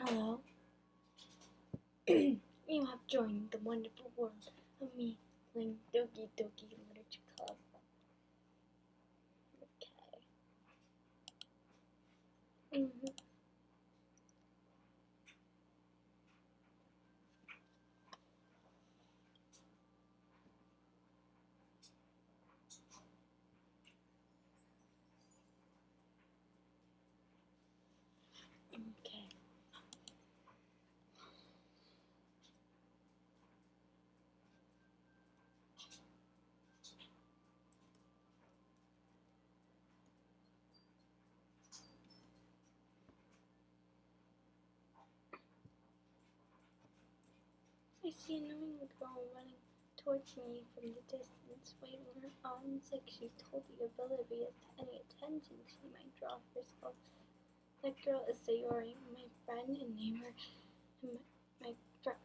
Hello. You have joined the wonderful world of me playing Doki Doki Literature Club. Okay. Okay. I see an annoying girl running towards me from the distance, waving her arms like she's totally oblivious to any attention she might draw herself. That girl is Sayori, my friend and neighbor,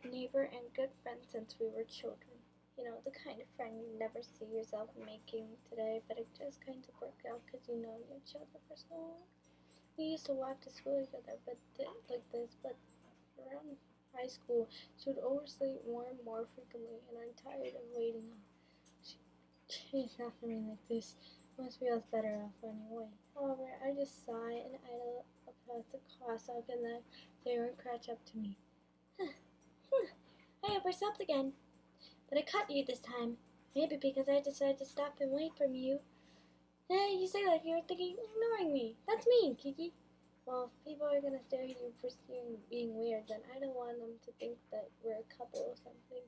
neighbor and good friend since we were children. You know, the kind of friend you never see yourself making today, but it just kind of worked out because you know each other for so long. We used to walk to school together, but around high school, she would oversleep more and more frequently, and I'm tired of waiting up. She's not for me like this. Must feels better off anyway. However, I just sigh and idle across the crosswalk and let Sarah crouch up to me. I hope ourselves again. But I caught you this time. Maybe because I decided to stop and wait for you. Hey, you say that you're thinking ignoring me. That's mean, Kiki. Well, if people are gonna stare at you for being weird, then I don't want them to think that we're a couple or something.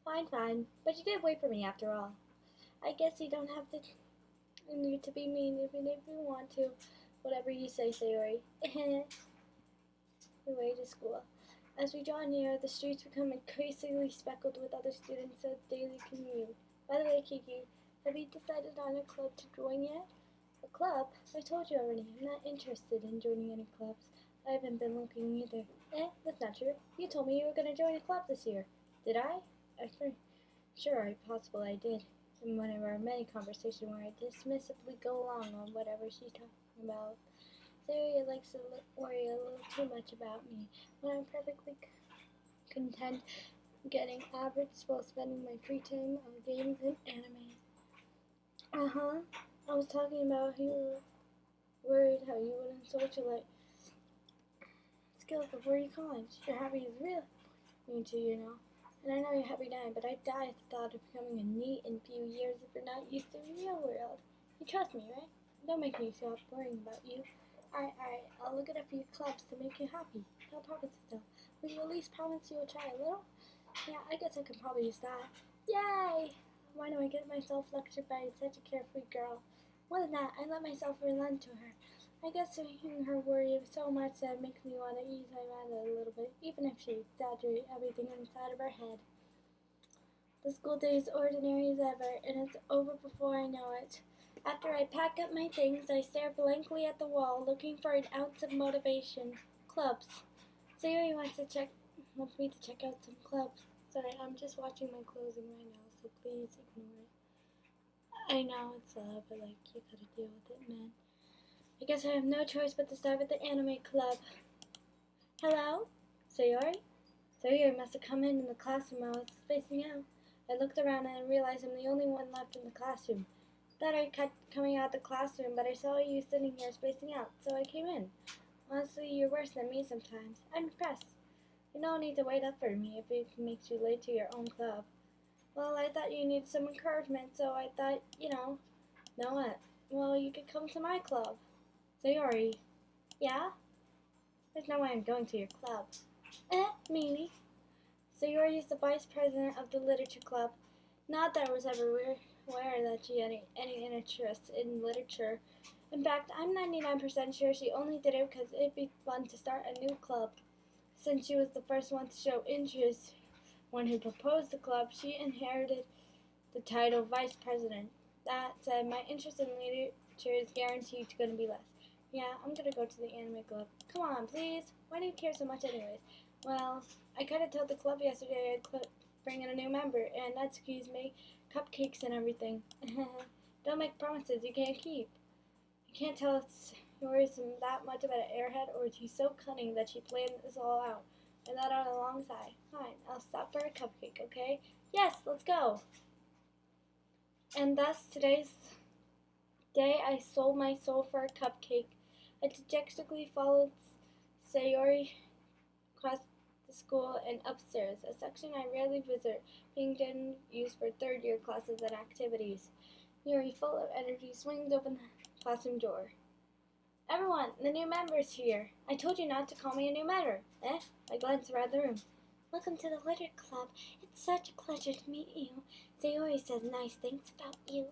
Fine. But you did wait for me after all. I guess you don't have to need to be mean even if you want to. Whatever you say, Sayori. We way to school. As we draw near, the streets become increasingly speckled with other students of daily commute. By the way, Kiki, have you decided on a club to join yet? A club? I told you already, I'm not interested in joining any clubs. I haven't been looking either. That's not true. You told me you were going to join a club this year. Did I? Sure, possibly I did. In one of our many conversations where I dismissively go along on whatever she's talking about. Sayori likes to worry a little too much about me, when I'm perfectly content getting average while spending my free time on games and anime. I was talking about how you were worried how you wouldn't socialize skills before you college. Your hobby is real. Me too, you know. And I know you're happy now, but I'd die at the thought of becoming a NEET in a few years if you're not used to the real world. You trust me, right? Don't make me stop worrying about you. Alright, I'll look at a few clubs to make you happy. No promises though. Will you at least promise you'll try a little? Yeah, I guess I could probably use that. Yay! Why do I get myself lectured by such a carefree girl? More than that, I let myself relent to her. I guess hearing her worry so much that makes me want to ease my mind a little bit, even if she exaggerates everything inside of her head. The school day is ordinary as ever, and it's over before I know it. After I pack up my things, I stare blankly at the wall, looking for an ounce of motivation. Clubs. Sayori wants me to check out some clubs. Sorry, I'm just watching my closing right now, so please ignore it. I know it's loud, but you gotta deal with it, man. I guess I have no choice but to start with the anime club. Hello? Sayori? Sayori must have come in the classroom while I was spacing out. I looked around and realized I'm the only one left in the classroom. Thought I kept coming out of the classroom, but I saw you sitting here spacing out, so I came in. Honestly, you're worse than me sometimes. I'm impressed. You don't need to wait up for me if it makes you late to your own club. Well, I thought you needed some encouragement, so I thought, know what? Well, you could come to my club. Sayori. Yeah? There's no way I'm going to your club. Meanie. Sayori is the vice president of the literature club. Not that I was ever aware that she had any interest in literature. In fact, I'm 99% sure she only did it because it'd be fun to start a new club. Since she was the first one to show interest, one who proposed the club, she inherited the title vice president. That said, my interest in literature is guaranteed to be less. Yeah, I'm gonna go to the anime club. Come on, please. Why do you care so much anyways? Well, I kinda told the club yesterday I'd bring in a new member, and Natsuki's make cupcakes and everything. Don't make promises you can't keep. You can't tell us Yuri isn't that much of an airhead, or is she so cunning that she planned this all out? And that on a long side. Fine, I'll stop for a cupcake, okay? Yes, let's go. And thus, today's day, I sold my soul for a cupcake. I dejectedly followed Sayori across the school and upstairs, a section I rarely visit, being used for third-year classes and activities. Yuri, full of energy, swings open the classroom door. Everyone, the new member's here. I told you not to call me a new member. I glanced around the room. Welcome to the Litter Club. It's such a pleasure to meet you. Sayori says nice things about you.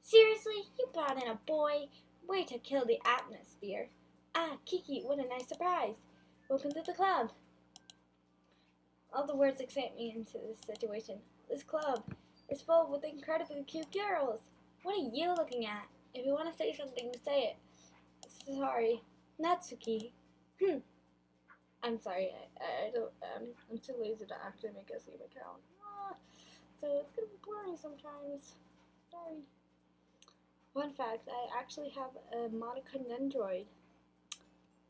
Seriously? You brought in a boy? Way to kill the atmosphere. Ah, Kiki, what a nice surprise. Welcome to the club. All the words excite me into this situation. This club is full with incredibly cute girls. What are you looking at? If you want to say something, say it. Sorry, Natsuki. I'm sorry, I don't, I'm too lazy to actually make a Steam account. So it's gonna be boring sometimes. Sorry. Fun fact, I actually have a Monica Nendroid.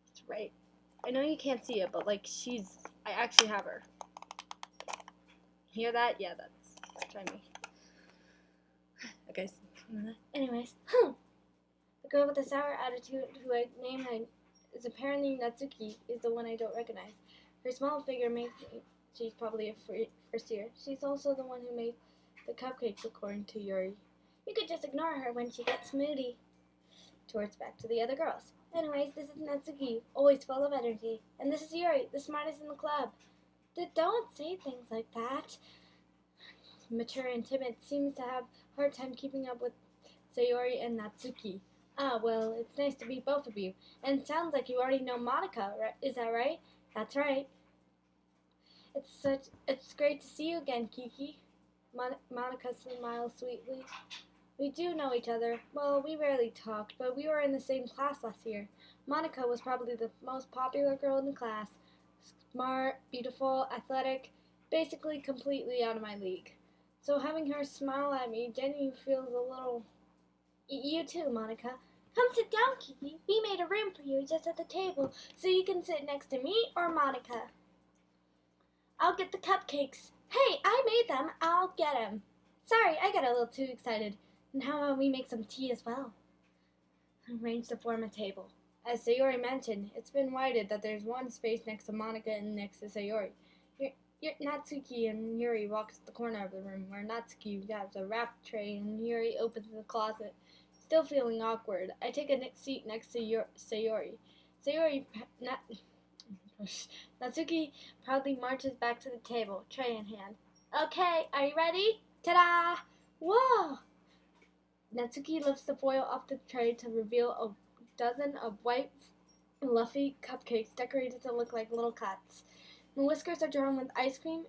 That's right. I know you can't see it, but like I actually have her. Hear that? Yeah, that's try me. Okay. Anyways, the girl with the sour attitude who I named is apparently Natsuki is the one I don't recognize. Her small figure makes me, she's probably a first year. She's also the one who made the cupcakes, according to Yuri. You could just ignore her when she gets moody. Towards back to the other girls. Anyways, this is Natsuki, always full of energy. And this is Yuri, the smartest in the club. Don't say things like that. Mature and timid, seems to have a hard time keeping up with Sayori and Natsuki. Ah, well, it's nice to meet both of you. And it sounds like you already know Monica, right? Is that right? That's right. It's great to see you again, Kiki. Monica smiles sweetly. We do know each other. Well, we rarely talked, but we were in the same class last year. Monica was probably the most popular girl in the class. Smart, beautiful, athletic, basically completely out of my league. So having her smile at me genuinely feels a little... You too, Monica. Come sit down, Kiki. We made a room for you just at the table, so you can sit next to me or Monica. I'll get the cupcakes. Hey, I made them. I'll get them. Sorry, I got a little too excited. And how about we make some tea as well? Arrange to form a table. As Sayori mentioned, it's been widened that there's one space next to Monica and next to Sayori. Natsuki and Yuri walk to the corner of the room where Natsuki grabs a wrap tray and Yuri opens the closet. Still feeling awkward, I take a seat next to Sayori. Natsuki proudly marches back to the table, tray in hand. Okay, are you ready? Ta-da! Whoa! Natsuki lifts the foil off the tray to reveal a dozen of white, fluffy cupcakes decorated to look like little cats. The whiskers are drawn with ice cream.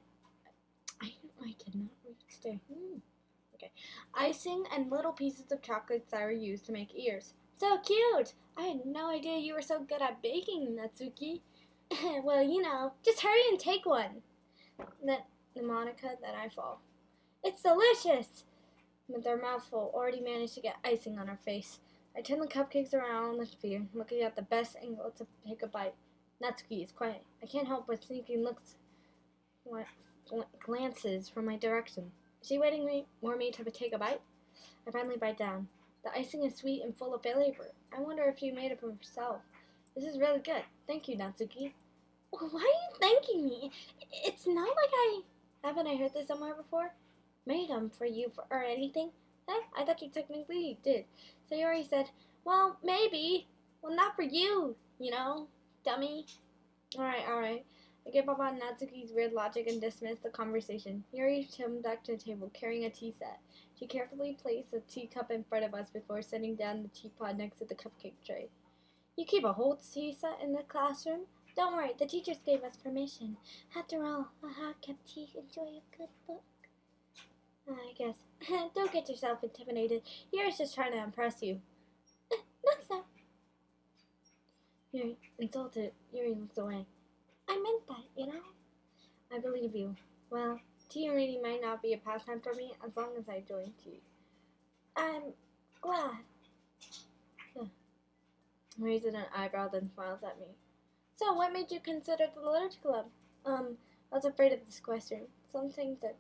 I cannot read today. Okay. Icing and little pieces of chocolates that were used to make ears. So cute! I had no idea you were so good at baking, Natsuki. Well, you know, just hurry and take one. The Monica, then I fall. It's delicious! With her mouthful, already managed to get icing on her face. I turn the cupcakes around on the sphere, looking at the best angle to take a bite. Natsuki is quiet. I can't help but sneaking looks, glances from my direction. Is she waiting for me to take a bite? I finally bite down. The icing is sweet and full of flavor. I wonder if she made it for herself. This is really good. Thank you, Natsuki. Why are you thanking me? It's not like haven't I heard this somewhere before? Made them for you or anything? I thought you technically did. Sayori said, well, maybe. Well, not for you, you know, dummy. Alright. I give up on Natsuki's weird logic and dismiss the conversation. Yuri came back to the table, carrying a tea set. She carefully placed a teacup in front of us before setting down the teapot next to the cupcake tray. You keep a whole tea set in the classroom? Don't worry, the teachers gave us permission. After all, a hot-kept tea enjoy a good book. I guess. Don't get yourself intimidated. Yuri's just trying to impress you. Not so. Yuri, insulted. Yuri looks away. I meant that, you know? I believe you. Well, tea and reading might not be a pastime for me as long as I enjoy tea. I'm glad. raises an eyebrow, then smiles at me. So, what made you consider the literature club? I was afraid of this question. Some things that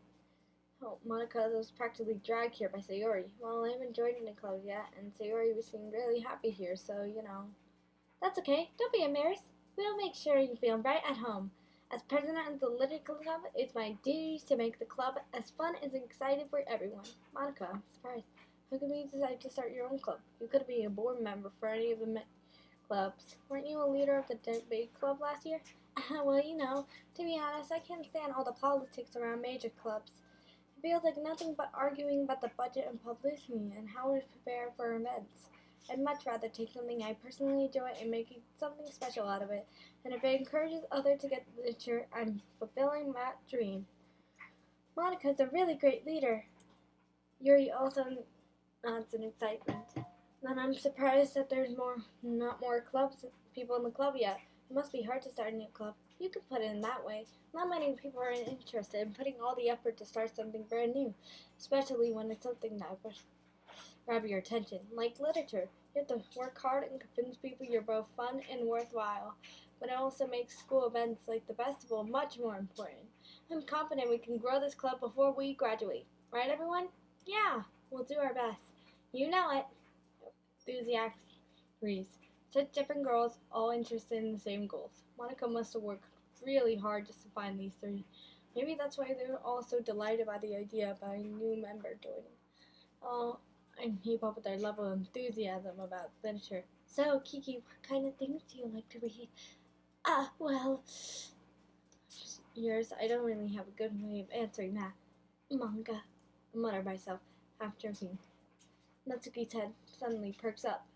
Monica was practically dragged here by Sayori. Well, I haven't joined the club yet, and Sayori was seemed really happy here, so, That's okay. Don't be embarrassed. We'll make sure you feel right at home. As president of the literature club, it's my duty to make the club as fun and exciting for everyone. Monica, I'm surprised. How come you decided to start your own club? You could be a board member for any of the clubs. Weren't you a leader of the debate club last year? Well, to be honest, I can't stand all the politics around major clubs. It feels like nothing but arguing about the budget and publicity and how to prepare for events. I'd much rather take something I personally enjoy and make something special out of it. And if it encourages others to get literature, I'm fulfilling that dream. Monica's a really great leader. Yuri also nods in excitement. Then I'm surprised that there's not more people in the club yet. It must be hard to start a new club. You could put it in that way. Not many people are interested in putting all the effort to start something brand new, especially when it's something that would grab your attention, like literature. You have to work hard and convince people you're both fun and worthwhile, but it also makes school events like the festival much more important. I'm confident we can grow this club before we graduate. Right, everyone? Yeah, we'll do our best. You know it. Enthusiastic agrees. Such different girls, all interested in the same goals. Monica must have worked really hard just to find these three. Maybe that's why they're all so delighted by the idea of a new member joining. And keep up with their level of enthusiasm about literature. So, Kiki, what kind of things do you like to read? Well, yours, I don't really have a good way of answering that. Manga, I mutter myself, half joking. Natsuki's head suddenly perks up.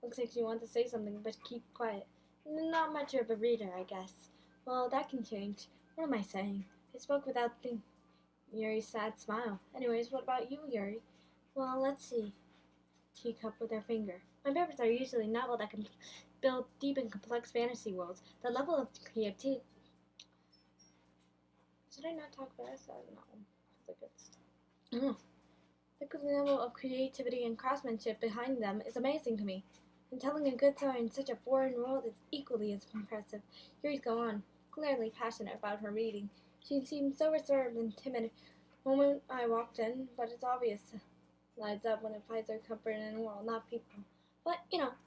Looks like she wants to say something, but keep quiet. Not much of a reader, I guess. Well, that can change. What am I saying? I spoke without thinking. Yuri's sad smile. Anyways, what about you, Yuri? Well, let's see. Teacup with her finger. My favorites are usually novels that can build deep and complex fantasy worlds. The level of creativity. Should I not talk fast? I don't know. The level of creativity and craftsmanship behind them is amazing to me. And telling a good story in such a foreign world is equally as impressive. Yuri's go on, clearly passionate about her reading. She seemed so reserved and timid the moment I walked in, but it's obvious lights up when it finds their comfort in a world, not people. But,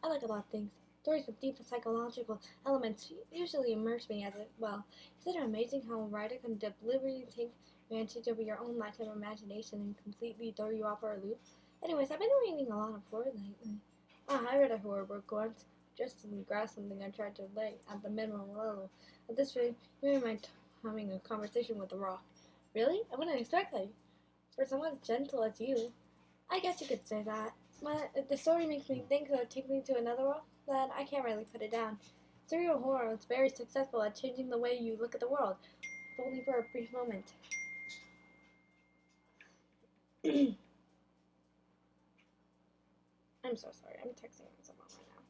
I like a lot of things. Stories with deep psychological elements usually immerse me as well. Isn't it amazing how a writer can deliberately take advantage of your own lack of imagination and completely throw you off for a loop? Anyways, I've been reading a lot of horror lately. I read a horror book once. Just to grasp something I tried to lay at the minimum level. At this rate, maybe I'm having a conversation with the rock. Really? I wouldn't expect that. For someone as gentle as you, I guess you could say that. But if the story makes me think it would take me to another world, then I can't really put it down. Serial horror is very successful at changing the way you look at the world, if only for a brief moment. I'm so sorry. I'm texting someone right now.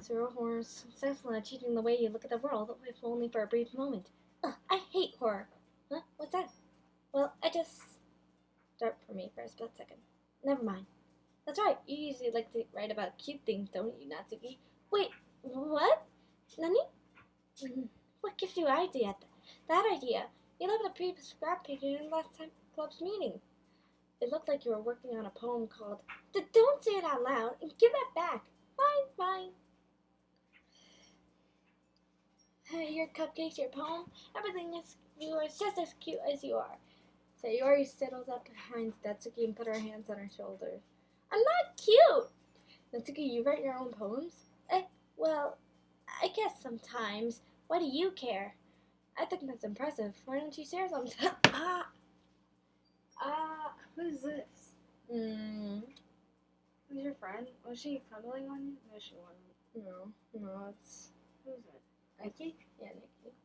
Serial horror is successful at changing the way you look at the world, if only for a brief moment. Ugh, I hate horror. Huh? What's that? Well, I just... Start for me for a split second. Never mind. That's right, you usually like to write about cute things, don't you, Natsuki? Wait, what? Nani? What gives you that idea? You left a previous scrap page in last time club's meeting. It looked like you were working on a poem called Don't say it out loud and give that back. Fine. Your cupcakes, your poem, everything is just as cute as you are. Sayori settles up behind Natsuki and put her hands on her shoulders. I'm not cute! Natsuki, you write your own poems? Well, I guess sometimes. Why do you care? I think that's impressive. Why don't you share some? Who's this? Who's your friend? Was she cuddling on you? No, she wasn't. No, it's... Who's it? Nikki? Yeah, Nikki.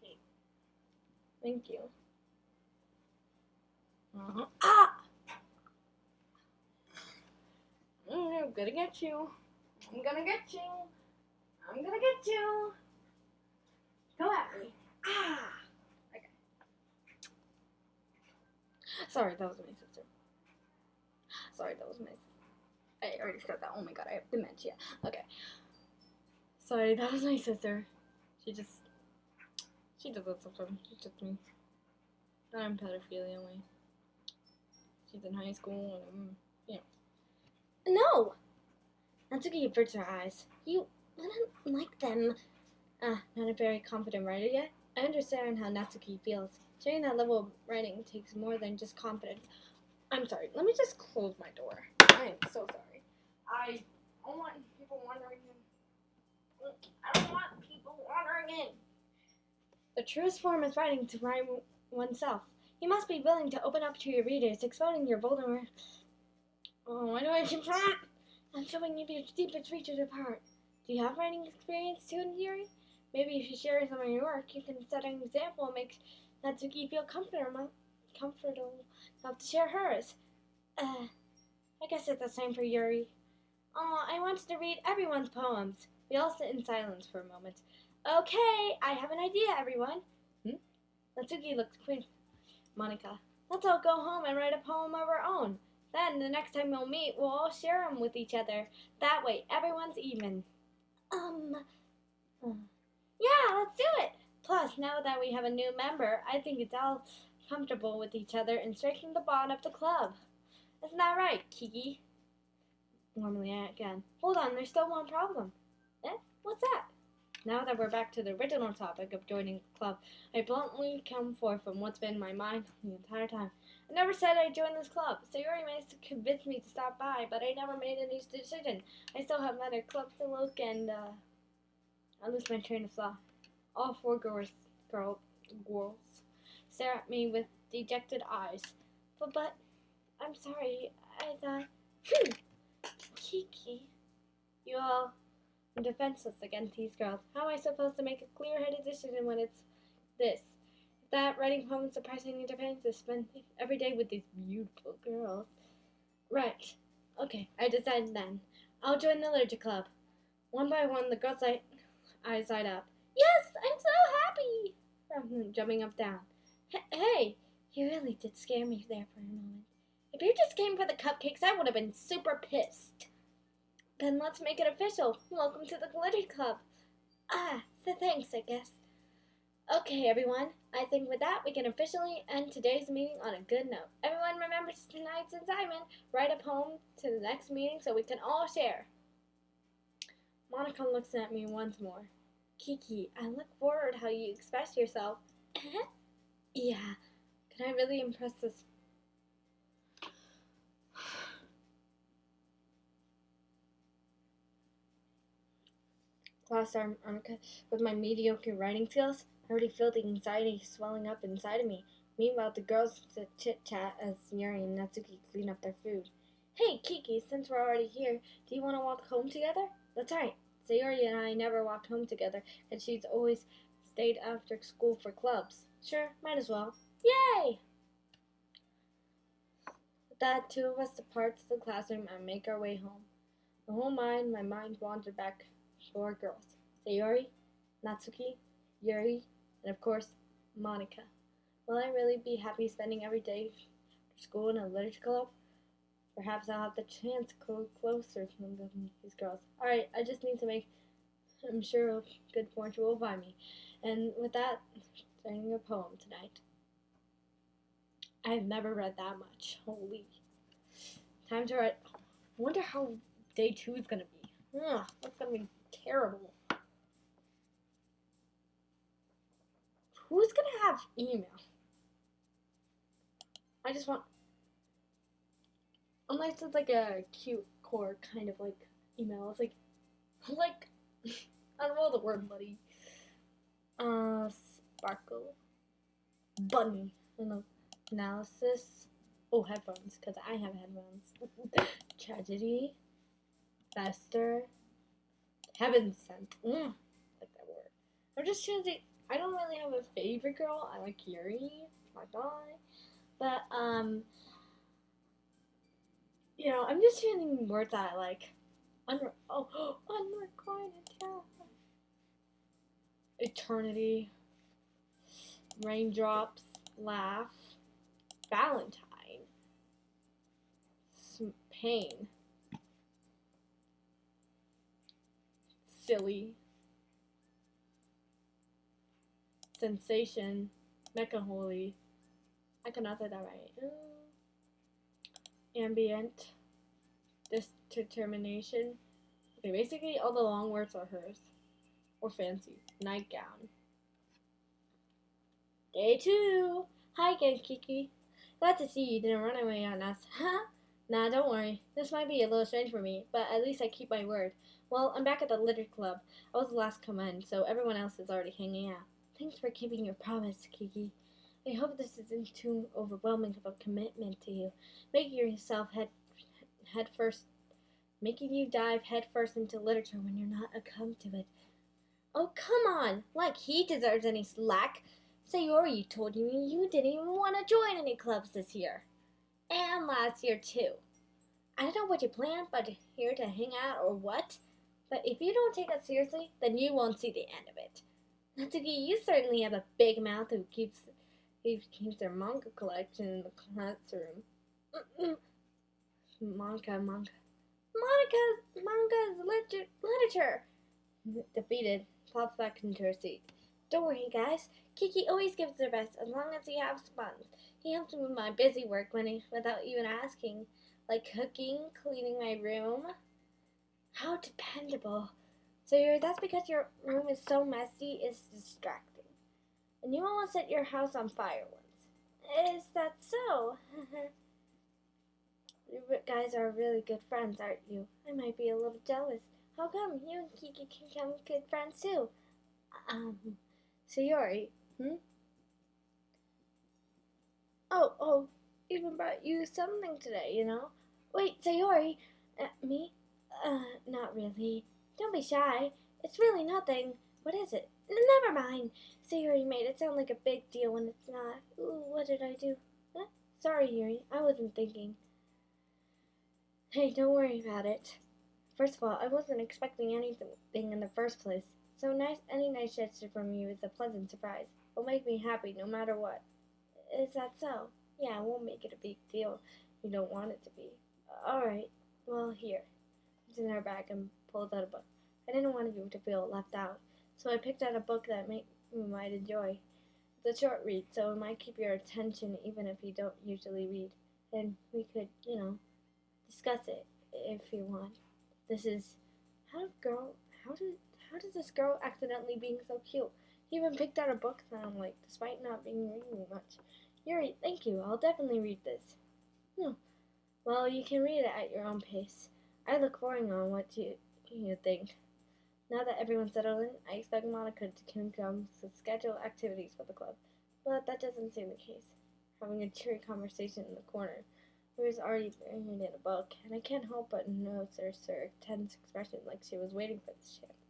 Hey. Thank you. Ah! I'm gonna get you. I'm gonna get you. I'm gonna get you. Go at me. Ah! Okay. Sorry, that was my sister. Sorry, that was my sister. I already said that. Oh my god, I have dementia. Okay. Sorry, that was my sister. She does that sometimes. She's just me. I'm pedophilia anyway. She's in high school and you know. No! Natsuki averts her eyes. You wouldn't like them. Not a very confident writer yet. I understand how Natsuki feels. Sharing that level of writing takes more than just confidence. I'm sorry. Let me just close my door. I am so sorry. I don't want people wandering in. I don't want people wandering in. The truest form is writing to write oneself. You must be willing to open up to your readers, exposing your vulnerability. Oh, why do I keep trying? I'm showing you your deepest reaches of heart. Do you have writing experience too, Yuri? Maybe if you share some of your work, you can set an example and make Natsuki feel comfortable enough to share hers. I guess it's the same for Yuri. Oh, I wanted to read everyone's poems. We all sit in silence for a moment. Okay, I have an idea, everyone. Natsuki looked quick. Monica, let's all go home and write a poem of our own. Then, the next time we'll meet, we'll all share them with each other. That way, everyone's even. Yeah, let's do it! Plus, now that we have a new member, I think it's all comfortable with each other and striking the bond of the club. Isn't that right, Kookie? Warmly again. Hold on, there's still one problem. What's that? Now that we're back to the original topic of joining the club, I bluntly come forth from what's been in my mind the entire time. I never said I'd join this club, so you already managed to convince me to stop by, but I never made any decision. I still have other clubs to look, and I lose my train of thought. All four girls stare at me with dejected eyes. But I'm sorry, I thought... Kookie, you all... I'm defenseless against these girls. How am I supposed to make a clear-headed decision when it's this? If that writing poems surprisingly defenseless, spend every day with these beautiful girls. Right. Okay, I decided then. I'll join the literature club. One by one, the girls' eyes light up. Yes, I'm so happy! From jumping up down. Hey, you really did scare me there for a moment. If you just came for the cupcakes, I would have been super pissed. Then let's make it official. Welcome to the Glitter Club. So thanks, I guess. Okay, everyone. I think with that, we can officially end today's meeting on a good note. Everyone remembers tonight's assignment. Write a poem to the next meeting so we can all share. Monica looks at me once more. Kookie, I look forward how you express yourself. Yeah. Can I really impress this? Class with my mediocre writing skills? I already feel the anxiety swelling up inside of me. Meanwhile, the girls chit-chat as Yuri and Natsuki clean up their food. Hey, Kookie, since we're already here, do you want to walk home together? That's right. Sayori and I never walked home together, and she's always stayed after school for clubs. Sure, might as well. Yay! With that, two of us depart to the classroom and make our way home. My mind wandered back to our girls. Sayori, Natsuki, Yuri, and of course, Monica. Will I really be happy spending every day after school in a literature club? Perhaps I'll have the chance to go closer to these girls. Alright, I just need to I'm sure good fortune will find me. And with that, writing a poem tonight. I've never read that much. Holy. Time to write. I wonder how day 2 is gonna be. That's gonna be terrible. Who's gonna have email? I just want... Unless it's like a cute core kind of like email. It's like I don't know the word, buddy. Sparkle. Bunny. I don't know. Analysis. Oh, headphones, because I have headphones. Tragedy. Fester. Heaven sent. Like that word. I'm just choosing. I don't really have a favorite girl. I like Yuri. My guy. But, you know, I'm just using words that I like. Unrequited talent. Eternity. Raindrops. Laugh. Valentine. Pain. Silly. Sensation. Mecha holy. I cannot say that right. Ambient. Determination. Okay, basically all the long words are hers. Or fancy. Nightgown. Day 2. Hi again, Kookie. Glad to see you didn't run away on us. Huh? Nah, don't worry. This might be a little strange for me, but at least I keep my word. Well, I'm back at the litter club. I was the last to come in, so everyone else is already hanging out. Thanks for keeping your promise, Kookie. I hope this isn't too overwhelming of a commitment to you. Making you dive head first into literature when you're not accustomed to it. Oh, come on! Like he deserves any slack. Sayori told me you didn't even want to join any clubs this year. And last year, too. I don't know what you planned, but here to hang out or what. But if you don't take it seriously, then you won't see the end of it. Natsuki, you certainly have a big mouth who keeps their manga collection in the classroom. Manga's literature. Defeated, pops back into her seat. Don't worry, guys. Kookie always gives their best as long as he has funds. He helps me with my busy work without even asking, like cooking, cleaning my room. How dependable. So that's because your room is so messy, it's distracting. And you almost set your house on fire once. Is that so? You guys are really good friends, aren't you? I might be a little jealous. How come you and Kookie can become good friends too? Sayori, Oh, even brought you something today, you know? Wait, Sayori, me? Not really. Don't be shy. It's really nothing. What is it? Never mind. Sayori made it sound like a big deal when it's not. Ooh, what did I do? Huh? Sorry, Yuri. I wasn't thinking. Hey, don't worry about it. First of all, I wasn't expecting anything in the first place. So any nice gesture from you is a pleasant surprise. It'll make me happy no matter what. Is that so? Yeah, I won't make it a big deal if you don't want it to be. Alright, well, here. It's in her bag and pulled out a book. I didn't want you to feel left out, so I picked out a book that you might enjoy. It's a short read, so it might keep your attention even if you don't usually read. And we could, discuss it if you want. This is how does this girl accidentally being so cute? He even picked out a book that I'm like, despite not being reading much. Yuri, thank you. I'll definitely read this. Well, you can read it at your own pace. I look forward on what you think. Now that everyone's settled in, I expect Monica to come to schedule activities for the club. But that doesn't seem the case. Having a cheery conversation in the corner. Who was already reading a book, and I can't help but notice her tense expression like she was waiting for this chance.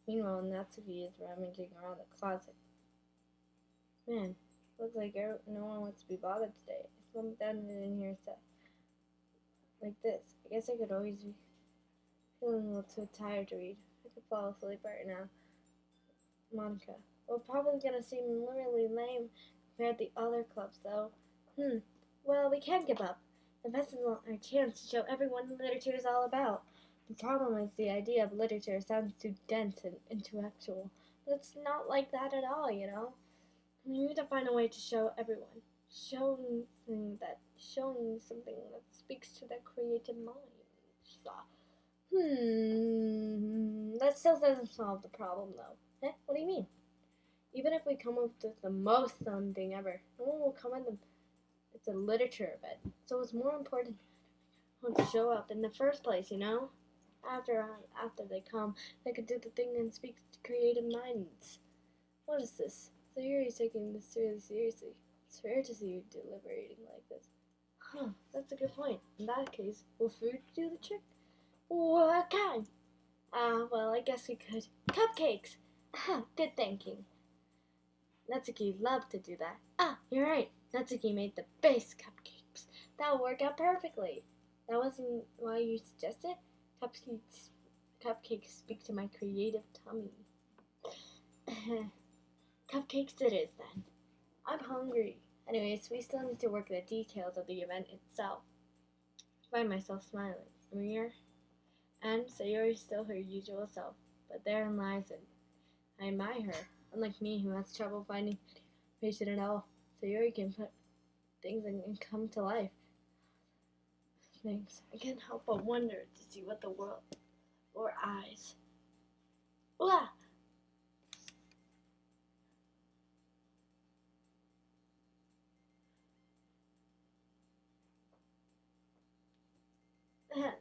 Meanwhile, Natsuki is rummaging around the closet. Man, looks like no one wants to be bothered today. I slumped down in here like this. I guess I could always be feeling a little too tired to read. I could fall asleep right now. Monica. We're probably gonna seem really lame compared to the other clubs, though. Well, we can't give up. The best is our chance to show everyone what literature is all about. The problem is the idea of literature sounds too dense and intellectual. But it's not like that at all, you know? We need to find a way to show everyone. Showing something that speaks to their creative minds. That still doesn't solve the problem, though. What do you mean? Even if we come up with the most fun thing ever, no one will come in it's a literature event, so it's more important to show up in the first place, you know? After they come, they could do the thing and speak to creative minds. What is this? So you're taking this really seriously. It's rare to see you deliberating like this. That's a good point. In that case, will food do the trick? What kind? Well, I guess we could. Cupcakes! Good thinking. Natsuki loved to do that. You're right. Natsuki made the best cupcakes. That'll work out perfectly. That wasn't why you suggested? Cupcakes speak to my creative tummy. Cupcakes it is then. I'm hungry. Anyways, we still need to work the details of the event itself. I find myself smiling. Amir and Sayori's still her usual self, but therein lies it. I admire her. Unlike me, who has trouble finding motivation at all, Sayori can put things and come to life. Things. I can't help but wonder to see what the world or eyes. Wah!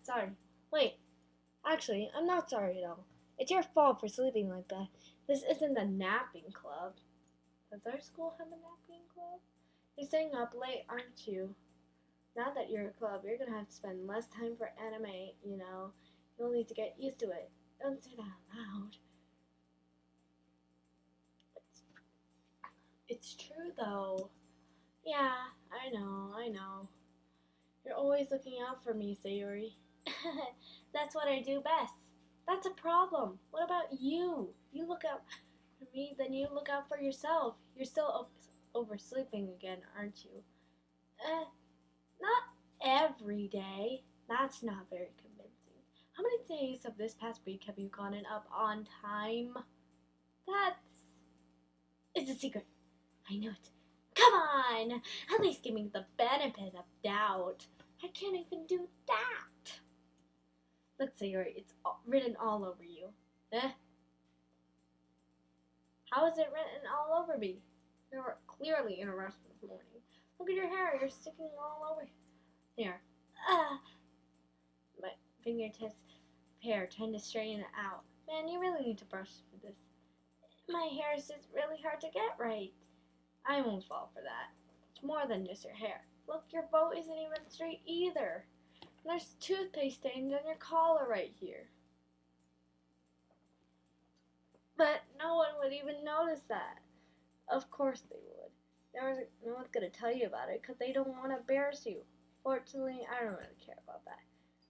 Sorry. Wait. Actually, I'm not sorry at all. It's your fault for sleeping like that. This isn't a napping club. Does our school have a napping club? You're staying up late, aren't you? Now that you're a club, you're gonna have to spend less time for anime, you know. You'll need to get used to it. Don't say that out loud. It's true, though. Yeah, I know. You're always looking out for me, Sayori. That's what I do best. That's a problem. What about you? You look out for me, then you look out for yourself. You're still oversleeping again, aren't you? Not every day. That's not very convincing. How many days of this past week have you gotten up on time? It's a secret. I know it. Come on! At least give me the benefit of doubt. I can't even do that. Look, Sayori, it's written all over you. How is it written all over me? You're clearly in a rush this morning. Look at your hair. You're sticking all over. There. My fingertips hair trying to straighten it out. Man, you really need to brush for this. My hair is just really hard to get right. I won't fall for that. It's more than just your hair. Look, your bow isn't even straight either. And there's toothpaste stains on your collar right here. But no one would even notice that. Of course they would. No one's going to tell you about it because they don't want to embarrass you. Fortunately, I don't really care about that.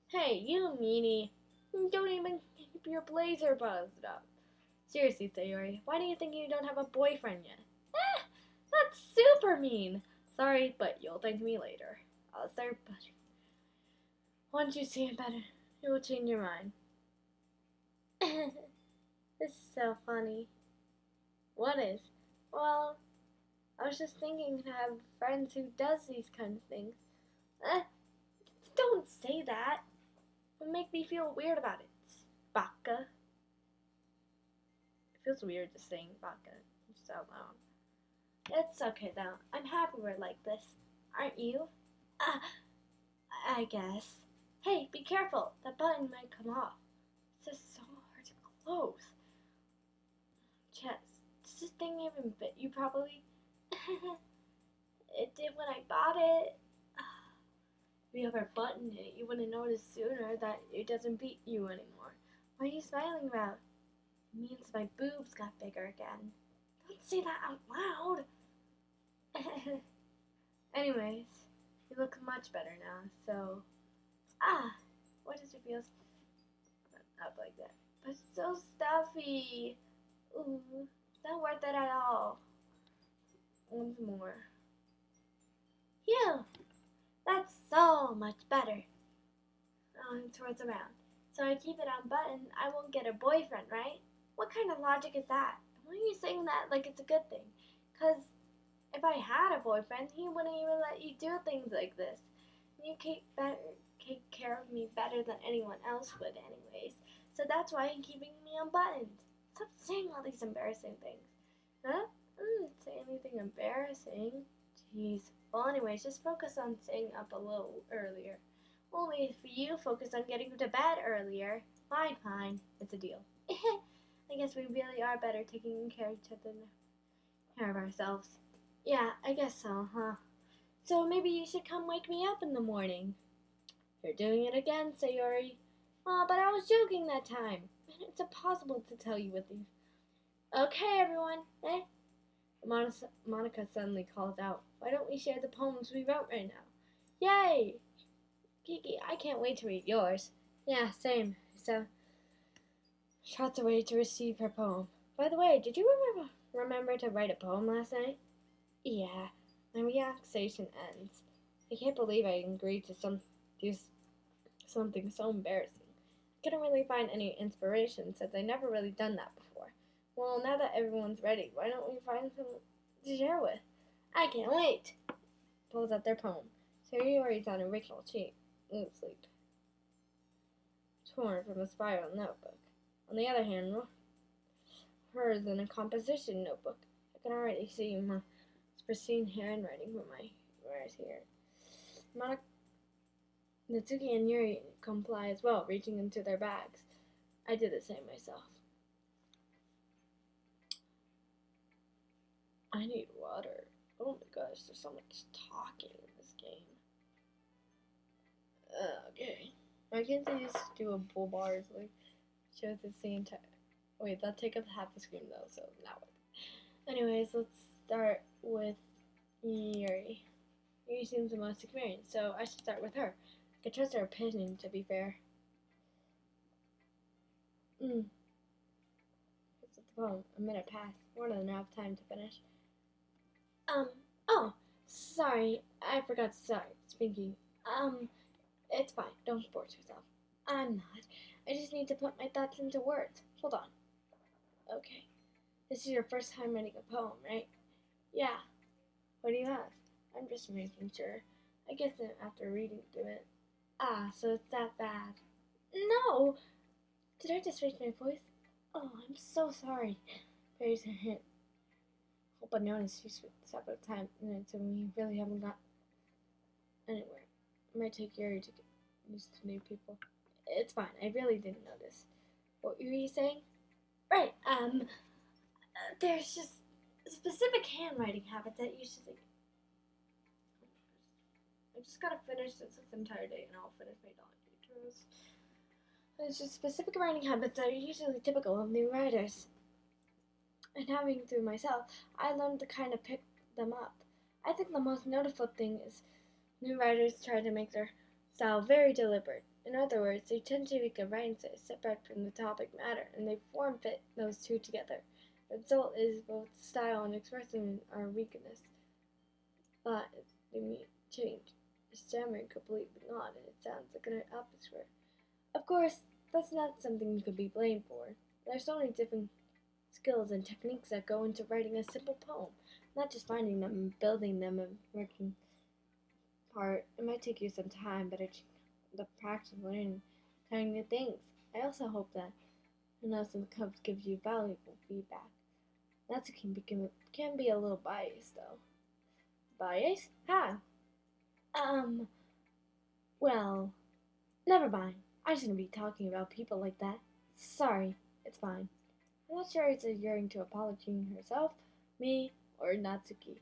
Hey, you meanie. You don't even keep your blazer buzzed up. Seriously, Sayori, why do you think you don't have a boyfriend yet? That's super mean. Sorry, but you'll thank me later. I'll start budging. Once you see it better, you will change your mind. This is so funny. What is? Well, I was just thinking to have friends who does these kind of things. Don't say that. It would make me feel weird about it. Baka. It feels weird just saying baka so loud. It's okay though. I'm happy we're like this. Aren't you? I guess. Hey, be careful. That button might come off. It's just so hard to close. Chess. Does this thing even fit you properly? It did when I bought it. If you ever buttoned it, you wouldn't notice sooner that it doesn't beat you anymore. What are you smiling about? It means my boobs got bigger again. Don't say that out loud. Anyways, you look much better now, so... why does it feel up like that? But it's so stuffy. Ooh, it's not worth it at all. Once more. Phew! That's so much better. Towards around. So I keep it unbuttoned, I won't get a boyfriend, right? What kind of logic is that? Why are you saying that like it's a good thing? Because if I had a boyfriend, he wouldn't even let you do things like this. You take care of me better than anyone else would anyways. So that's why I'm keeping me unbuttoned. Stop saying all these embarrassing things. Huh? I didn't say anything embarrassing. Jeez. Well, anyways, just focus on staying up a little earlier. Only if you focus on getting to bed earlier. Fine. It's a deal. I guess we really are better taking care of ourselves. Yeah, I guess so, huh? So maybe you should come wake me up in the morning. You're doing it again, Sayori. Oh, but I was joking that time. It's impossible to tell you with these. Okay, everyone. Monica suddenly calls out, "Why don't we share the poems we wrote right now?" Yay! Kiki, I can't wait to read yours. Yeah, same. So, trots away to receive her poem. By the way, did you remember to write a poem last night? Yeah, my relaxation ends. I can't believe I agreed to do something so embarrassing. I couldn't really find any inspiration since I never really done that before. Well, now that everyone's ready, why don't we find some to share with? I can't wait! Pulls out their poem. Sayori's on original sleep, torn from a spiral notebook. On the other hand, hers in a composition notebook. I can already see my pristine handwriting from my writers here. Natsuki and Yuri comply as well, reaching into their bags. I did the same myself. I need water. Oh my gosh, there's so much talking in this game. Okay. Why can't they just do a bull bars like shows the same time? Wait, that'll take up half the screen though, so not worth it. Anyways, let's start with Yuri. Yuri seems the most experienced, so I should start with her. I can trust her opinion, to be fair. What's the poem? A minute passed. More than enough time to finish. Oh, sorry. I forgot to start speaking. It's fine. Don't force yourself. I'm not. I just need to put my thoughts into words. Hold on. Okay. This is your first time writing a poem, right? Yeah. What do you ask? I'm just making sure. I guess after reading through it. Ah, so it's that bad. No! Did I just raise my voice? Oh, I'm so sorry. Raise her hand. Hope I noticed you several times, and we really haven't got anywhere. It might take Yuri to get used to new people. It's fine. I really didn't notice. What were you saying? Right. There's just a specific handwriting habit that usually. I just gotta finish this entire day, and I'll finish my laundry. There's just specific writing habits that are usually typical of new writers. And having through myself, I learned to kind of pick them up. I think the most notable thing is new writers try to make their style very deliberate. In other words, they tend to make a writing style separate from the topic matter, and they form fit those two together. The result is both style and expression are weakness. But they mean change. Stammering completely gone, and it sounds like an opposite. Of course, that's not something you could be blamed for. There's so many different skills and techniques that go into writing a simple poem, not just finding them and building them and working part. It might take you some time, but it's the practice of learning trying new things. I also hope that some Cubs gives you valuable feedback. That can be a little biased though. Biased? How? Well, never mind. I shouldn't be talking about people like that. Sorry, it's fine. I'm not sure it's adhering to apologizing herself, me, or Natsuki.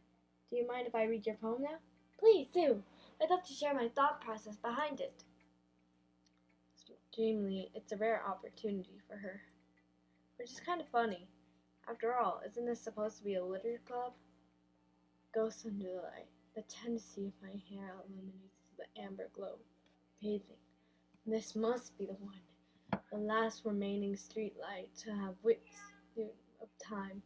Do you mind if I read your poem now? Please do. I'd love to share my thought process behind it. Extremely, it's a rare opportunity for her. Which is kind of funny. After all, isn't this supposed to be a literature club? Ghosts under the light. The tendency of my hair illuminates the amber glow. Bathing. This must be the one. The last remaining street light to have wits of time.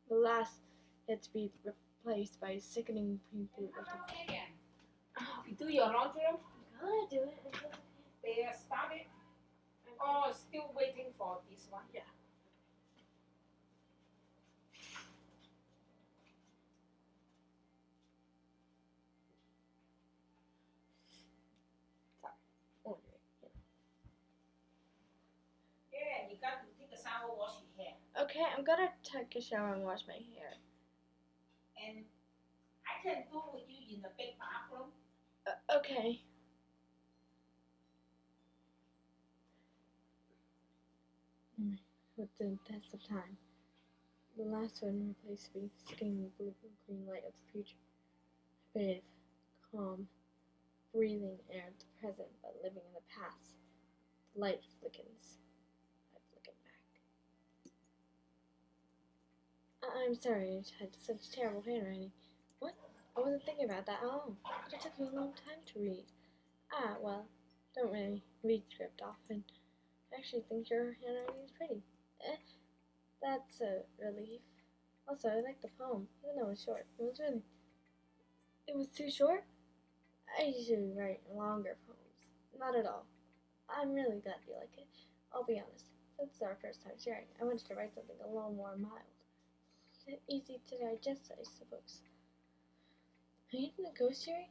The last yet to be replaced by sickening people of the. You do your laundry? I'm gonna do it. They started? Or still waiting for this one? Yeah. Yeah, you got to take a shower, wash your hair. Okay, I'm gonna take a shower and wash my hair. And I can do with you in the big bathroom. Okay. With the test of time. The last one replaced me, sitting in the blue and green light of the future. Bathe, calm, breathing air of the present, but living in the past. The light flickens. I flicken back. I'm sorry, I had such terrible handwriting. What? I wasn't thinking about that at all. But it took me a long time to read. Ah, well, don't really read script often. I actually think your handwriting is pretty. Eh, that's a relief. Also, I like the poem, even though it was short. It was too short? I usually write longer poems. Not at all. I'm really glad you like it. I'll be honest. Since our first time sharing, I wanted to write something a little more mild. Easy to digest, I suppose. Are you in a ghost story?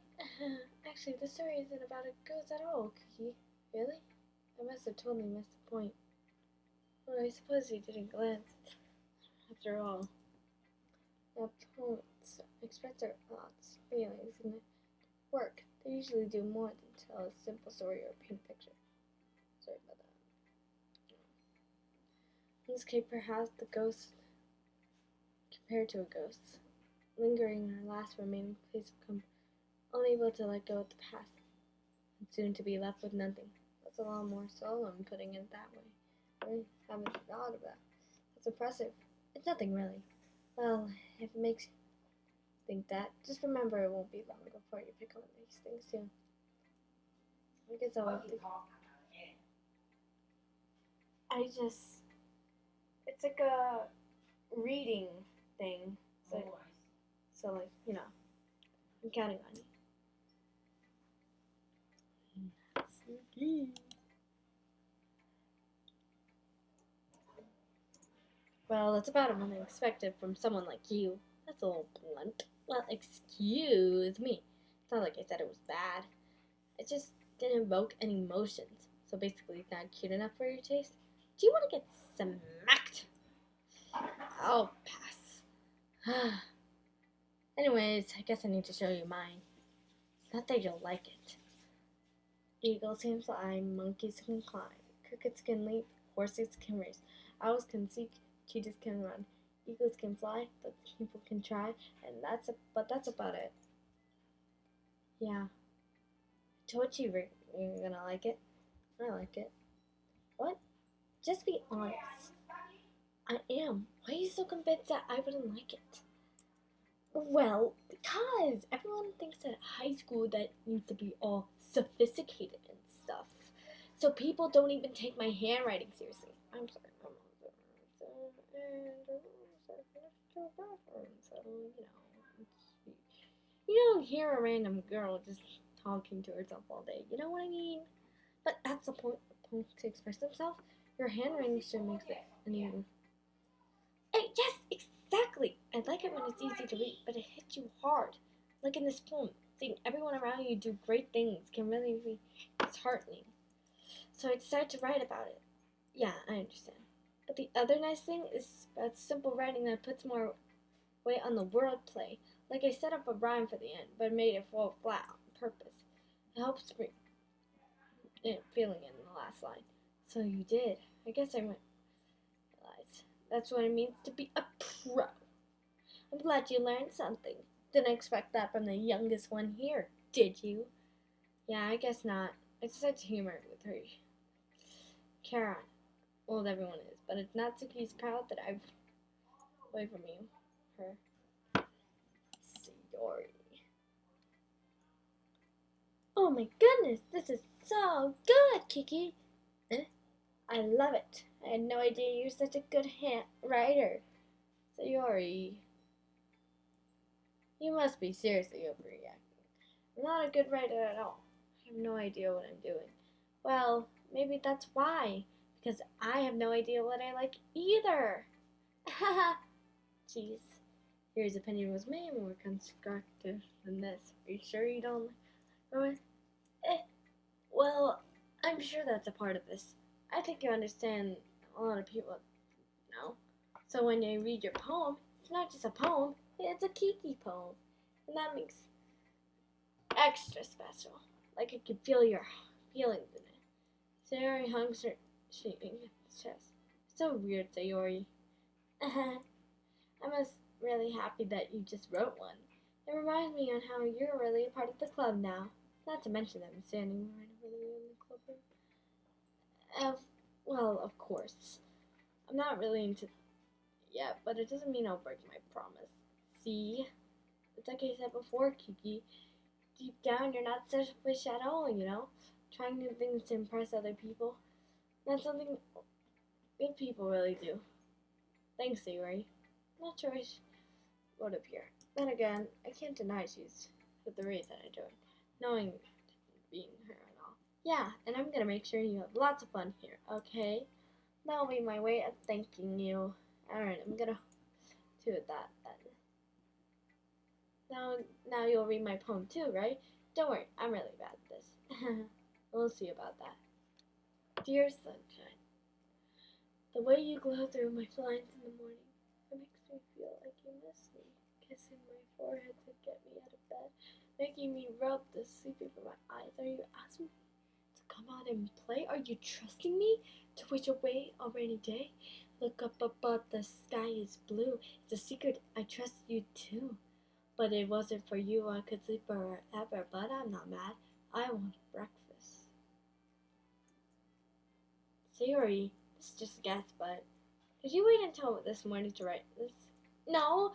Actually, the story isn't about a ghost at all, Kookie. Really? I must have totally missed the point. Well, I suppose you didn't glance. After all, poets express their thoughts, feelings, and work. They usually do more than tell a simple story or paint a picture. Sorry about that. In this case, perhaps the ghost, compared to a ghost, lingering in her last remaining place of comfort, unable to let go of the past, and soon to be left with nothing. That's a lot more solemn putting it that way. I haven't thought of that. That's impressive. It's nothing really. Well, if it makes you think that, just remember it won't be long before you pick up on these things too. I guess it's like a reading thing. So like, I'm counting on you. Well, that's about what I expected from someone like you. That's a little blunt. Well, excuse me. It's not like I said it was bad. It just didn't evoke any emotions. So basically, it's not cute enough for your taste. Do you want to get smacked? I'll pass. Anyways, I guess I need to show you mine. Not that you'll like it. Eagles can fly, monkeys can climb, crickets can leap, horses can race, owls can seek, cheetahs can run, eagles can fly, but people can try, and that's about it. Yeah, I told you you were gonna like it. I like it. What? Just be honest. I am. Why are you so convinced that I wouldn't like it? Well, because everyone thinks that high school that needs to be all sophisticated and stuff. So people don't even take my handwriting seriously. I'm sorry, my mom's so, you don't hear a random girl just talking to herself all day. You know what I mean? But that's the point. The point to express themselves. Your handwriting sure makes it any. Yes, exactly. I like it when it's easy to read, but it hits you hard. Like in this poem, seeing everyone around you do great things can really be disheartening. So I decided to write about it. Yeah, I understand. But the other nice thing is about simple writing that puts more weight on the wordplay. Like I set up a rhyme for the end, but made it fall flat on purpose. It helps bring feeling in the last line. So you did. I guess I went. That's what it means to be a pro. I'm glad you learned something. Didn't expect that from the youngest one here, did you? Yeah, I guess not. I decided to humor it with her. Karen, old everyone is, but it's not so he's proud that I've away from you. Her. Sayori. Oh my goodness, this is so good, Kiki. I love it. I had no idea you're such a good writer. Sayori. You must be seriously overreacting. I'm not a good writer at all. I have no idea what I'm doing. Well, maybe that's why. Because I have no idea what I like either. Haha. Jeez. Yuri's opinion was way more constructive than this. Are you sure you don't like well, I'm sure that's a part of this. I think you understand a lot of people now. So when you read your poem, it's not just a poem, it's a Kiki poem. And that makes extra special. Like I can feel your feelings in it. Sayori hugs her cheek against his chest. So weird, Sayori. I'm really happy that you just wrote one. It reminds me on how you're really a part of the club now. Not to mention that I'm standing right over there in the club room. Well, of course. I'm not really into. yet, but it doesn't mean I'll break my promise. See? It's like I said before, Kookie. Deep down, you're not selfish at all, you know? Trying new things to impress other people. That's something good people really do. Thanks, Sayori. Not sure I wrote up here. Then again, I can't deny she's for the reason I joined, knowing being her and all. Yeah, and I'm gonna make sure you have lots of fun here, okay? That'll be my way of thanking you. Alright, I'm gonna do that then. Now you'll read my poem too, right? Don't worry, I'm really bad at this. We'll see about that. Dear sunshine, the way you glow through my blinds in the morning, it makes me feel like you miss me. Kissing my forehead to get me out of bed, making me rub the sleepy from my eyes. Are you asking me to come out and play? Are you trusting me to wish away a rainy day? Look up above, the sky is blue. It's a secret, I trust you too. But it wasn't for you, I could sleep forever, but I'm not mad. I want breakfast. Sayori, this is just a guess, but did you wait until this morning to write this? No,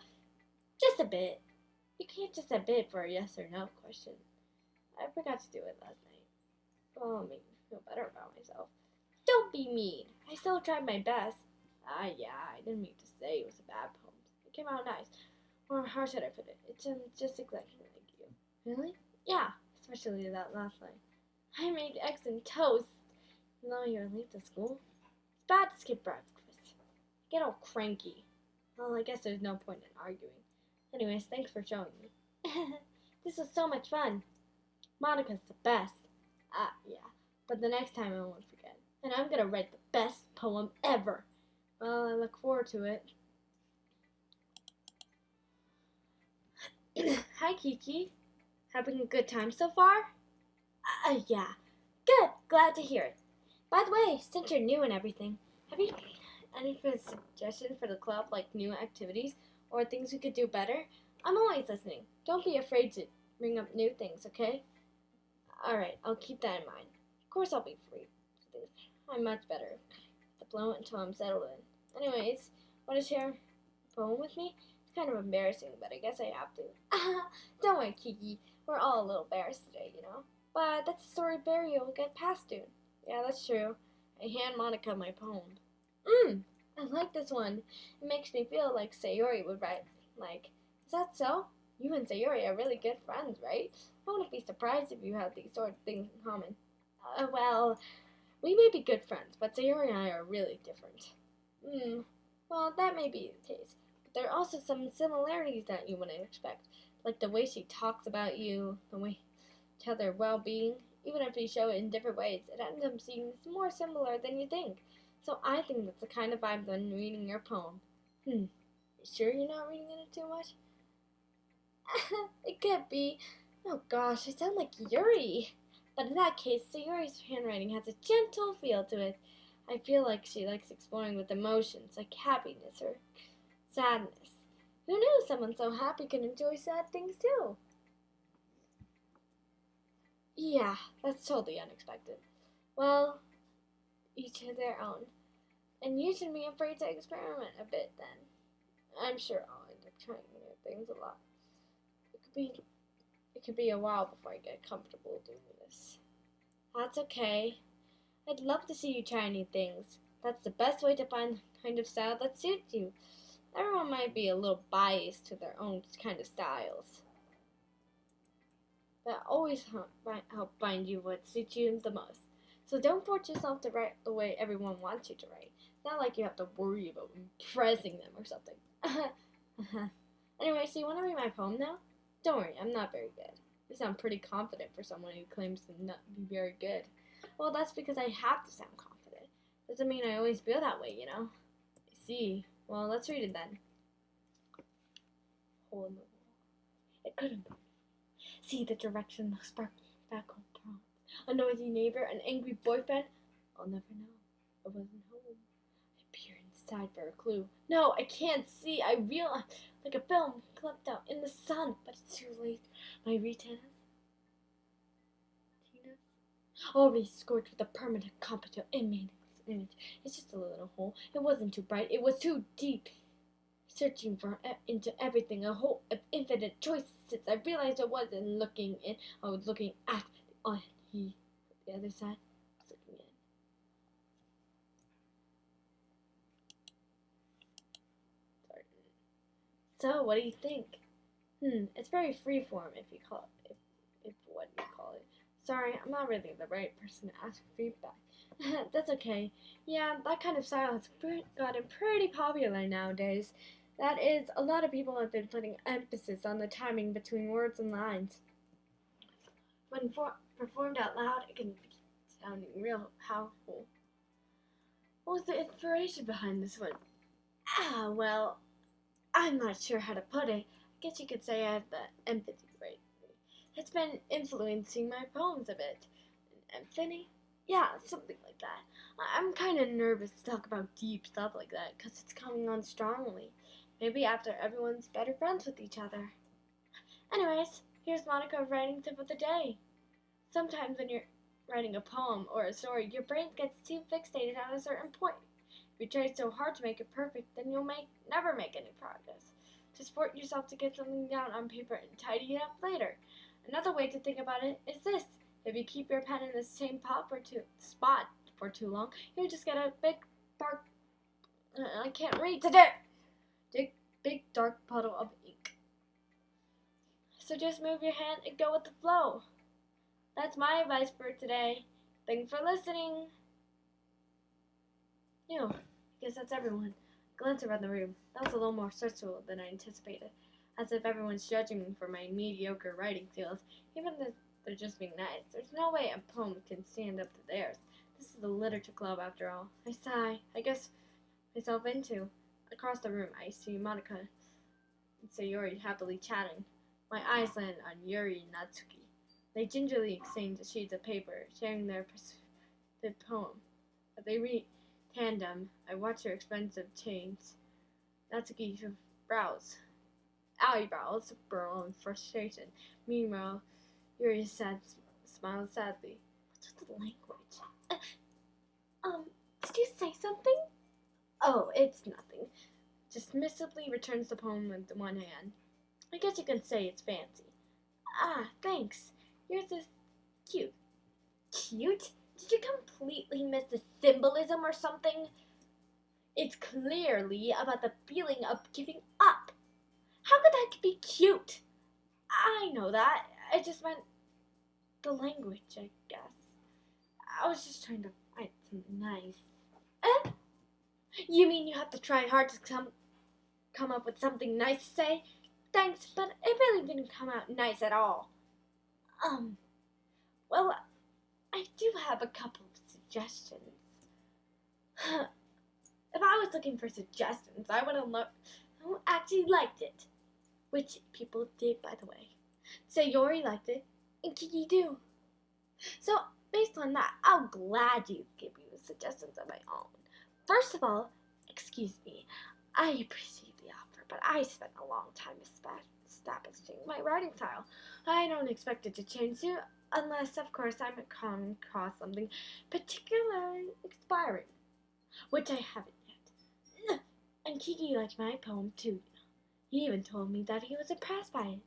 just a bit. You can't just a bit for a yes or no question. I forgot to do it last night. Well, it'll make me feel better about myself. Don't be mean. I still tried my best. Yeah, I didn't mean to say it was a bad poem. It came out nice. Or how should I put it? It's just exactly like you. Really? Yeah, especially that last line. I made eggs and toast. Even though you're late to school. It's bad to skip breakfast. Get all cranky. Well, I guess there's no point in arguing. Anyways, thanks for showing me. This was so much fun. Monica's the best. Yeah. But the next time I won't forget. And I'm gonna write the best poem ever. Well, I look forward to it. Hi, Kookie. Having a good time so far? Yeah. Good. Glad to hear it. By the way, since you're new and everything, have you any suggestions for the club, like new activities or things we could do better? I'm always listening. Don't be afraid to bring up new things, okay? Alright, I'll keep that in mind. Of course I'll be free. I'm much better to blow it until I'm settled in. Anyways, want to share a poem with me? It's kind of embarrassing, but I guess I have to. Don't worry, Kookie. We're all a little embarrassed today, you know? But that's a story Barry will get past soon. Yeah, that's true. I hand Monica my poem. I like this one. It makes me feel like Sayori would write. Like, is that so? You and Sayori are really good friends, right? I wouldn't be surprised if you had these sort of things in common. Well, we may be good friends, but Sayori and I are really different. Well, that may be the case. But there are also some similarities that you wouldn't expect. Like the way she talks about you, the way to tell their well-being. Even if we show it in different ways, it ends up seeming more similar than you think. So I think that's the kind of vibe when reading your poem. You sure you're not reading it too much? It could be. Oh gosh, I sound like Yuri. But in that case, Sayori's handwriting has a gentle feel to it. I feel like she likes exploring with emotions, like happiness or sadness. Who knew someone so happy could enjoy sad things too? Yeah, that's totally unexpected. Well, each to their own. And you shouldn't be afraid to experiment a bit then. I'm sure I'll end up trying new things a lot. It could be a while before I get comfortable doing this. That's okay. I'd love to see you try new things. That's the best way to find the kind of style that suits you. Everyone might be a little biased to their own kind of styles. But always help find you what suits you the most. So don't force yourself to write the way everyone wants you to write. It's not like you have to worry about impressing them or something. Anyway, so you want to read my poem now? Don't worry, I'm not very good. You sound pretty confident for someone who claims to not be very good. Well, that's because I have to sound confident. Doesn't mean I always feel that way, you know? I see. Well, let's read it then. Hole in the wall. It couldn't be. See the direction the sparkle prompts. A noisy neighbor, an angry boyfriend. I'll never know. I wasn't home. I peer inside for a clue. No, I can't see. I realize like a film clipped out in the sun, but it's too late. My retinas, already scorched with a permanent computer image. It's just a little hole. It wasn't too bright. It was too deep. searching for into everything, a whole of infinite choices. I realized I wasn't looking in. I was looking at the other side. I was looking in. Sorry. So, what do you think? It's very freeform, if you call it, if what you call it. Sorry, I'm not really the right person to ask for feedback. That's okay. Yeah, that kind of style has gotten pretty popular nowadays. That is, a lot of people have been putting emphasis on the timing between words and lines. When performed out loud, it can be sounding real powerful. What was the inspiration behind this one? Well, I'm not sure how to put it. I guess you could say I have the empathy right. It's been influencing my poems a bit. Empathy? Yeah, something like that. I'm kind of nervous to talk about deep stuff like that because it's coming on strongly. Maybe after everyone's better friends with each other. Anyways, here's Monica's writing tip of the day. Sometimes when you're writing a poem or a story, your brain gets too fixated on a certain point. If you try so hard to make it perfect, then you'll never make any progress. Just force yourself to get something down on paper and tidy it up later. Another way to think about it is this. If you keep your pen in the same spot for too long, you'll just get a big dark, I can't read today, big dark puddle of ink. So just move your hand and go with the flow. That's my advice for today. Thanks for listening. I guess that's everyone. Glance around the room. That was a little more stressful than I anticipated. As if everyone's judging me for my mediocre writing skills. Even if they're just being nice. There's no way a poem can stand up to theirs. This is a literature club after all. I sigh. I guess myself into. Across the room, I see Monica and Sayori happily chatting. My eyes land on Yuri and Natsuki. They gingerly exchange sheets of paper, sharing their perspective poem. As they read tandem, I watch their expensive chains. Natsuki's eyebrows burrow in frustration. Meanwhile, Yuri smiles sadly. What's with the language? Did you say something? Oh, it's nothing. Dismissively returns the poem with one hand. I guess you can say it's fancy. Thanks. Yours is cute. Cute? Did you completely miss the symbolism or something? It's clearly about the feeling of giving up. How could that be cute? I know that. I just meant the language, I guess. I was just trying to find something nice. You mean you have to try hard to come up with something nice to say? Thanks, but it really didn't come out nice at all. Well, I do have a couple of suggestions. If I was looking for suggestions, I would have looked who actually liked it. Which people did, by the way. Sayori liked it, and Kookie do. So, based on that, I'll gladly give you suggestions of my own. First of all, excuse me, I appreciate the offer, but I spent a long time establishing my writing style. I don't expect it to change soon, unless, of course, I come across something particularly inspiring, which I haven't yet. And Kookie liked my poem, too. He even told me that he was impressed by it.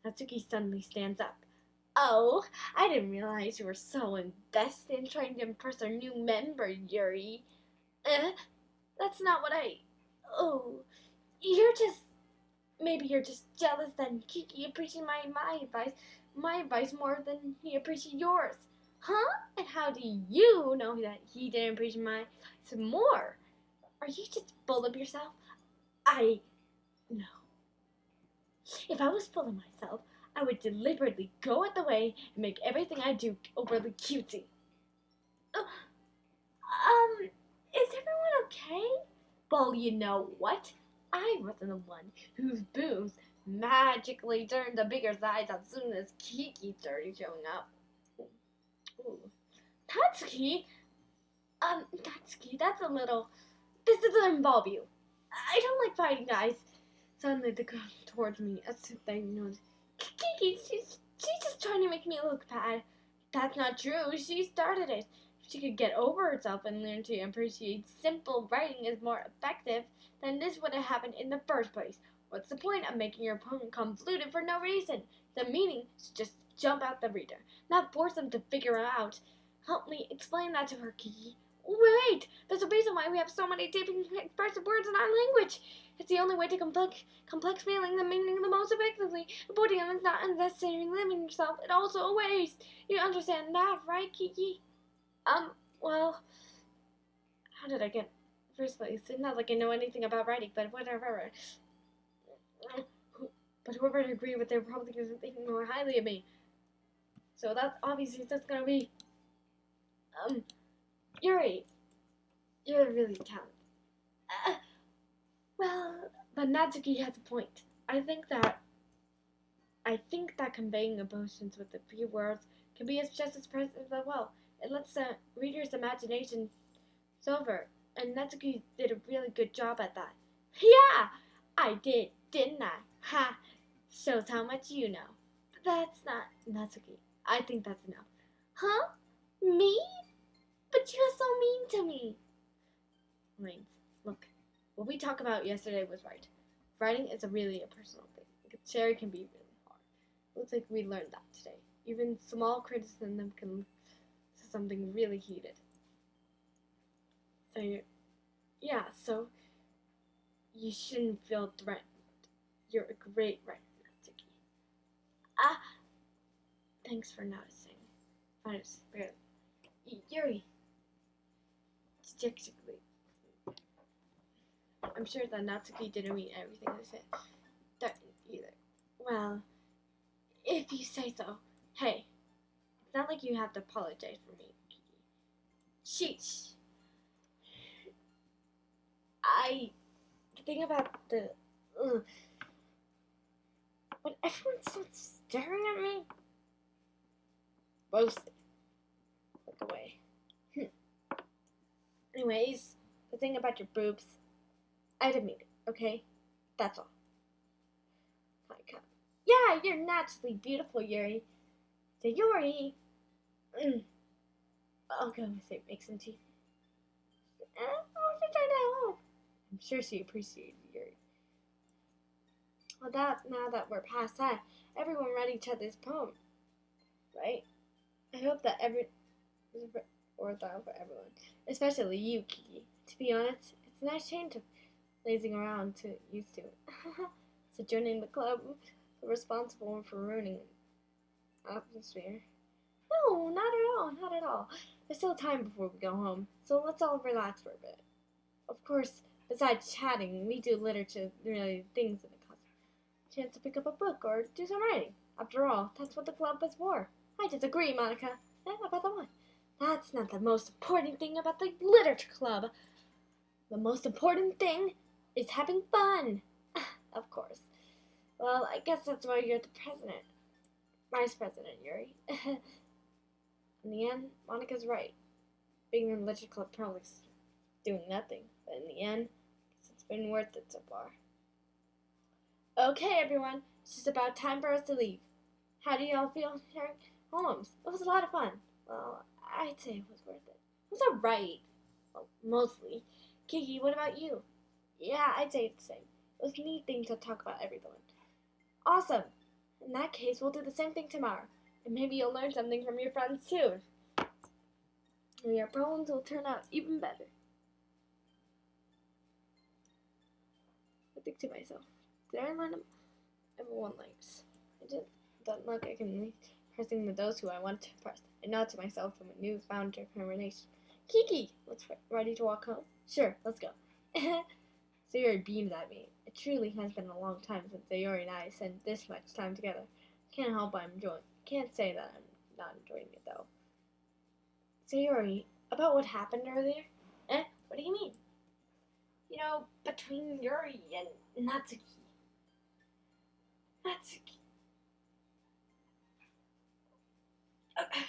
Natsuki suddenly stands up. Oh, I didn't realize you were so invested in trying to impress our new member, Yuri. That's not what Oh, maybe you're just jealous that Kookie appreciates my advice more than he appreciates yours. Huh? And how do you know that he didn't appreciate my advice more? Are you just full of yourself? No. If I was full of myself, I would deliberately go out the way and make everything I do overly cutesy. Is everyone okay? Well, you know what? I wasn't the one whose boobs magically turned the bigger size as soon as Kookie started showing up. Ooh. Natsuki? Natsuki, that's a little... This doesn't involve you. I don't like fighting guys. Suddenly they come towards me as if they know. Kookie, she's just trying to make me look bad. That's not true. She started it. If she could get over herself and learn to appreciate simple writing is more effective, then this would have happened in the first place. What's the point of making your poem convoluted for no reason? The meaning should just jump out the reader, not force them to figure it out. Help me explain that to her, Kiki. Wait! There's a reason why we have so many different expressive words in our language. It's the only way to complex feelings and meaning the most effectively. Avoiding them is not unnecessary. Limiting yourself is also a waste. You understand that, right, Kiki? Well, how did I get first place? It's not like I know anything about writing, but whatever. But whoever would agree with their probably isn't thinking more highly of me. So that's obviously just gonna be, Yuri. You're really talented. Well, but Natsuki has a point. I think that conveying emotions with a few words can be just as expressive as well. It lets the reader's imagination sober, and Natsuki did a really good job at that. Yeah, I did, didn't I? Ha! Shows how much you know. But that's not Natsuki. I think that's enough. Huh? Me? But you're so mean to me. Rains, look, what we talked about yesterday was right. Writing is really a personal thing. Sharing can be really hard. Looks like we learned that today. Even small criticism can lead to something really heated. So you shouldn't feel threatened. You're a great writer, Natsuki. Thanks for noticing. Yuri. Statistically, I'm sure that Natsuki didn't mean everything I said. That either. Well, if you say so. Hey, it's not like you have to apologize for me, Kiki. Sheesh. The thing about the... when everyone starts staring at me, roasted. Look away. Anyways, the thing about your boobs, I didn't mean it, okay? That's all. My God. Yeah, you're naturally beautiful, Yuri. So Yuri. I'll go with it, make some tea. I'm sure she appreciated Yuri. Well, now that we're past that, everyone read each other's poem, right? I hope that worthwhile for everyone, especially you, Kiki. To be honest, it's a nice change of lazing around to used to. So joining the club, the responsible for ruining atmosphere. No, not at all. There's still time before we go home, so let's all relax for a bit. Of course, besides chatting, we do literature-related things in the class. Chance to pick up a book or do some writing. After all, that's what the club is for. I disagree, Monica. About the what? That's not the most important thing about the literature club. The most important thing is having fun. Of course. Well, I guess that's why you're the president. Vice President, Yuri. In the end, Monica's right. Being in the literature club probably is doing nothing. But in the end, it's been worth it so far. Okay, everyone. It's just about time for us to leave. How do y'all feel sharing poems? It was a lot of fun. Well, I'd say it was worth it. It was alright. Well, mostly. Kiki, what about you? Yeah, I'd say it's the same. It was a neat thing to talk about everyone. Awesome. In that case, we'll do the same thing tomorrow. And maybe you'll learn something from your friends too. And your poems will turn out even better. I think to myself, did I learn them? Everyone likes. I did. Don't look, I can leave pressing to those who I want to press. I nod to myself from a newfound determination. Kiki! Let's ready to walk home? Sure, let's go. Sayori beamed at me. It truly has been a long time since Sayori and I spent this much time together. Can't help but can't say that I'm not enjoying it though. Sayori, about what happened earlier? What do you mean? You know, between Yuri and Natsuki. Okay.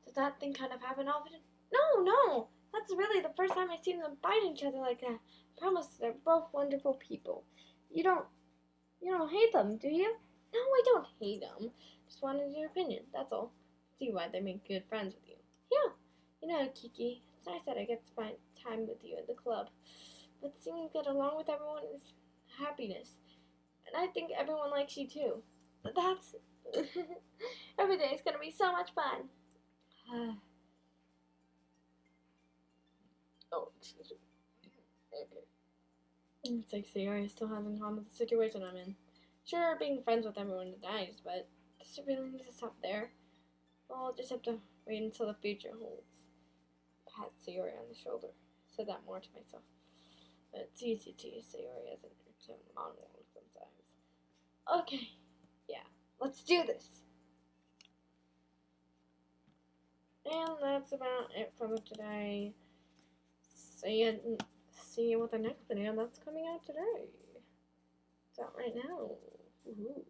Does that thing kind of happen often? No. That's really the first time I've seen them fight each other like that. I promise they're both wonderful people. You don't hate them, do you? No, I don't hate them. Just wanted your opinion, that's all. See why they make good friends with you. You know, Kiki, it's nice that I get to spend time with you in the club, but seeing you get along with everyone is happiness. And I think everyone likes you too. That's... Every day is gonna be so much fun. Oh, excuse me. Okay. It's like Sayori still hasn't calmed the situation I'm in. Sure, being friends with everyone is nice, but does it really need to stop there? Well, I'll just have to wait until the future holds. Pat Sayori on the shoulder. Said that more to myself. But it's easy to use Sayori as an monologue sometimes. Okay, yeah, let's do this. And that's about it for today. See you with the next video that's coming out today. It's out right now. Woohoo.